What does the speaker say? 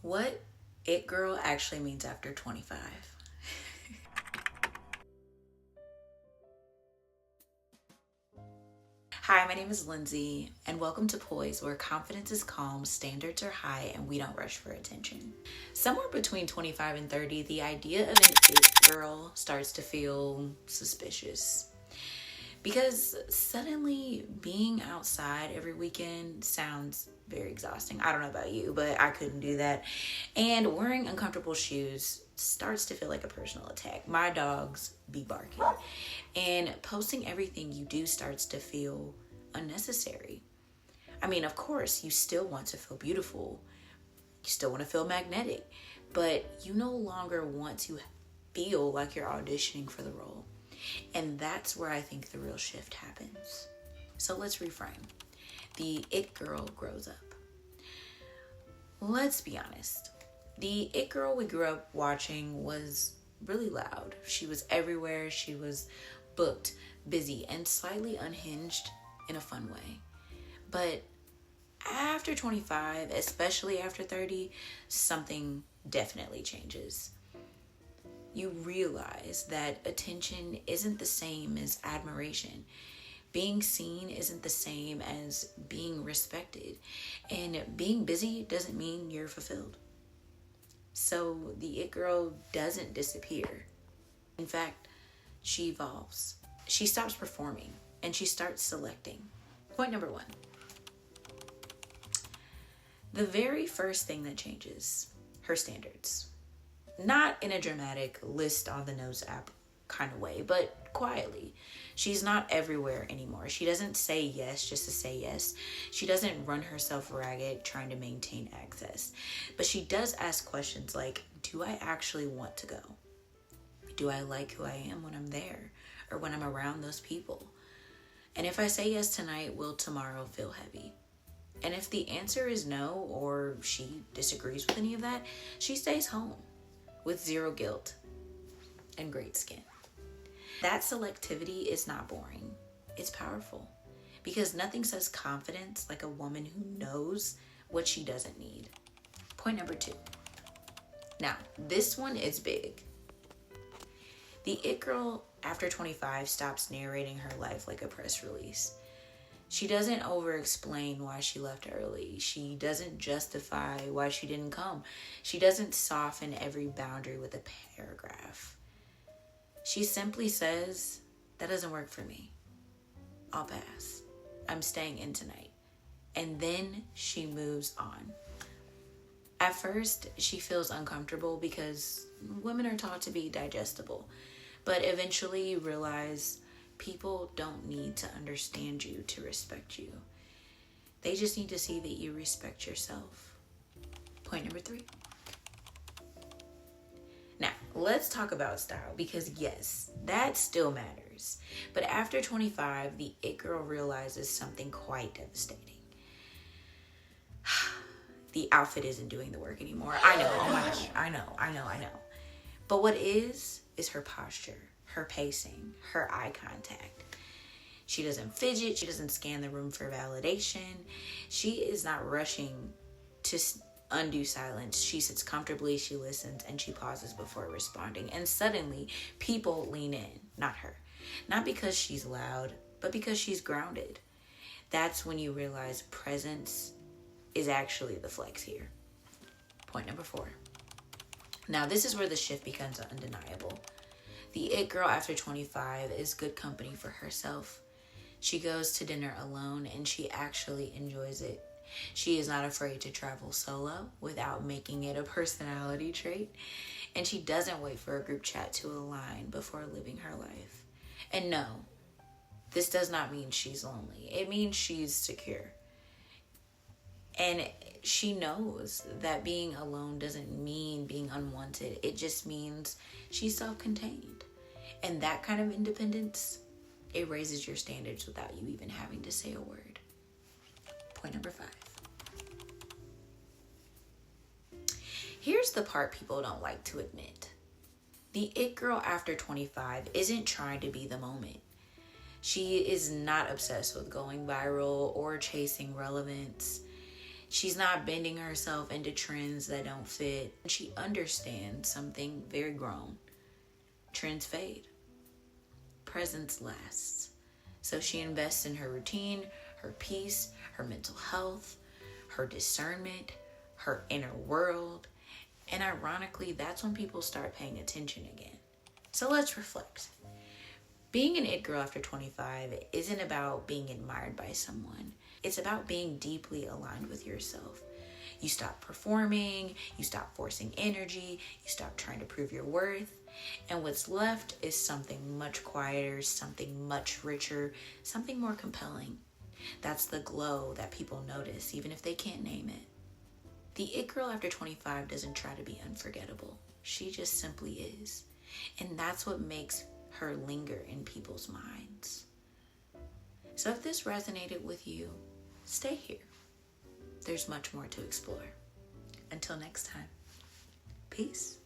What it girl actually means after 25. Hi, my name is Lindsay, and welcome to Poise, where confidence is calm, standards are high, and we don't rush for attention. Somewhere between 25 and 30, the idea of an it girl starts to feel suspicious. Because suddenly being outside every weekend sounds very exhausting. I don't know about you, but I couldn't do that. And wearing uncomfortable shoes starts to feel like a personal attack. My dogs be barking. And posting everything you do starts to feel unnecessary. I mean, of course, you still want to feel beautiful. You still want to feel magnetic. But you no longer want to feel like you're auditioning for the role. And that's where I think the real shift happens. So let's reframe. The it girl grows up. Let's be honest. The it girl we grew up watching was really loud. She was everywhere. She was booked, busy, and slightly unhinged in a fun way. But after 25, especially after 30, something definitely changes. You realize that attention isn't the same as admiration. Being seen isn't the same as being respected. And being busy doesn't mean you're fulfilled. So the it girl doesn't disappear. In fact, she evolves. She stops performing and she starts selecting. Point number one. The very first thing that changes, her standards. Not in a dramatic list on the nose app kind of way, but quietly. She's not everywhere anymore. She doesn't say yes just to say yes. She doesn't run herself ragged trying to maintain access. But she does ask questions like, do I actually want to go? Do I like who I am when I'm there or when I'm around those people? And if I say yes tonight, will tomorrow feel heavy? And if the answer is no, or she disagrees with any of that, she stays home with zero guilt and great skin. That selectivity is not boring. It's powerful because nothing says confidence like a woman who knows what she doesn't need. Point number two. Now, this one is big. The it girl after 25 stops narrating her life like a press release. She doesn't over-explain why she left early. She doesn't justify why she didn't come. She doesn't soften every boundary with a paragraph. She simply says, that doesn't work for me. I'll pass. I'm staying in tonight. And then she moves on. At first, she feels uncomfortable because women are taught to be digestible. But eventually you realize people don't need to understand you to respect you. They just need to see that you respect yourself. Point number three. Now, let's talk about style because yes, that still matters. But after 25, the it girl realizes something quite devastating. The outfit isn't doing the work anymore. I know, oh my gosh, I know. But what is her posture, her pacing, her eye contact. She doesn't fidget. She doesn't scan the room for validation. She is not rushing to undo silence. She sits comfortably, she listens, and she pauses before responding. And suddenly, people lean in, not her. Not because she's loud, but because she's grounded. That's when you realize presence is actually the flex here. Point number four. Now, this is where the shift becomes undeniable. The it girl after 25 is good company for herself. She goes to dinner alone and she actually enjoys it. She is not afraid to travel solo without making it a personality trait. And she doesn't wait for a group chat to align before living her life. And no, this does not mean she's lonely. It means she's secure. And she knows that being alone doesn't mean being unwanted. It just means she's self-contained. And that kind of independence, it raises your standards without you even having to say a word. Point number five. Here's the part people don't like to admit. The it girl after 25 isn't trying to be the moment. She is not obsessed with going viral or chasing relevance. She's not bending herself into trends that don't fit. She understands something very grown. Trends fade. Presence lasts. So she invests in her routine, her peace, her mental health, her discernment, her inner world. And ironically, that's when people start paying attention again. So let's reflect. Being an it girl after 25 isn't about being admired by someone. It's about being deeply aligned with yourself. You stop performing, you stop forcing energy, you stop trying to prove your worth. And what's left is something much quieter, something much richer, something more compelling. That's the glow that people notice, even if they can't name it. The it girl after 25 doesn't try to be unforgettable. She just simply is. And that's what makes her linger in people's minds. So if this resonated with you, stay here. There's much more to explore. Until next time, peace.